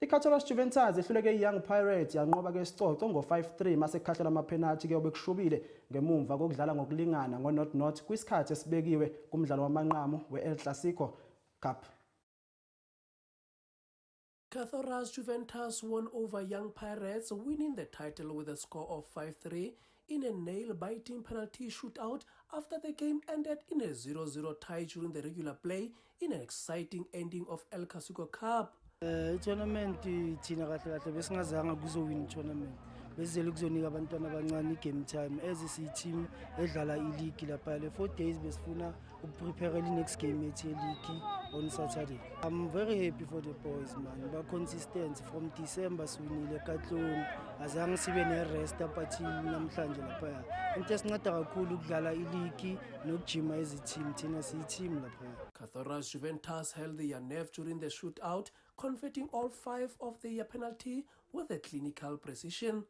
ICaToulas Juventus ihluleke iYoung Pirates yanqoba ke isicoco ngo-5-3 mase kukhahlela amapenalty ke obekushubile ngemumva kokudlala ngokulingana ngo-0-0 kwisikhathi esibekiwe kumdlalo wamanqamu we-El Clasico Cup. CaToulas Juventus won over Young Pirates, winning the title with a score of 5-3 in a nail-biting penalty shootout after the game ended in a 0-0 tie during the regular play in an exciting ending of El Clasico Cup. I-tournament thina kahle kahle besingazanga kuzowin i-tournament. Besizele kuzonika abantwana abancane i-game time as isiyi-team edlala i-league lapha le 4 days besifuna ukuprepare i-next game yethi ye-league on Saturday. I'm very happy for the boys man. Ba consistent from December siwinile katloni. Azange sibe ne-rest up until namhlanje lapha. Into esinceda kakhulu ukudlala i-league nokujima as i-team thina siyi-team lapha. CaToulas Juventus held their nerve during the shootout, converting all 5 of their penalty with a clinical precision.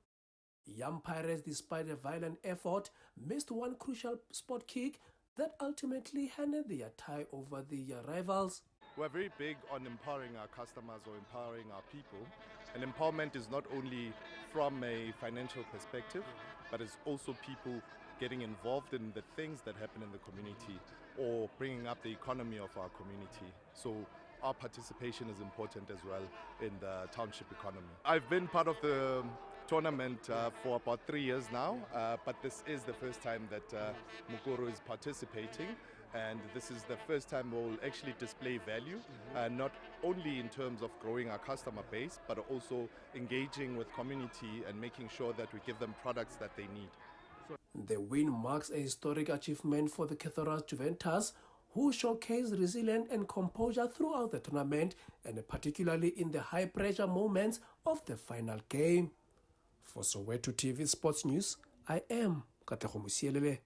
Young Pirates, despite a violent effort, missed one crucial spot kick that ultimately handed their tie over their rivals. We're very big on empowering our customers or empowering our people. And empowerment is not only from a financial perspective, but it's also people getting involved in the things that happen in the community or bringing up the economy of our community. So our participation is important as well in the township economy. I've been part of the tournament for about 3 years now, but this is the first time that Mukuru is participating, and this is the first time we'll actually display value, not only in terms of growing our customer base, but also engaging with community and making sure that we give them products that they need. The win marks a historic achievement for the CaToulas Juventus, who showcased resilience and composure throughout the tournament, and particularly in the high-pressure moments of the final game. For Soweto TV Sports News, I am Katlego Musielele.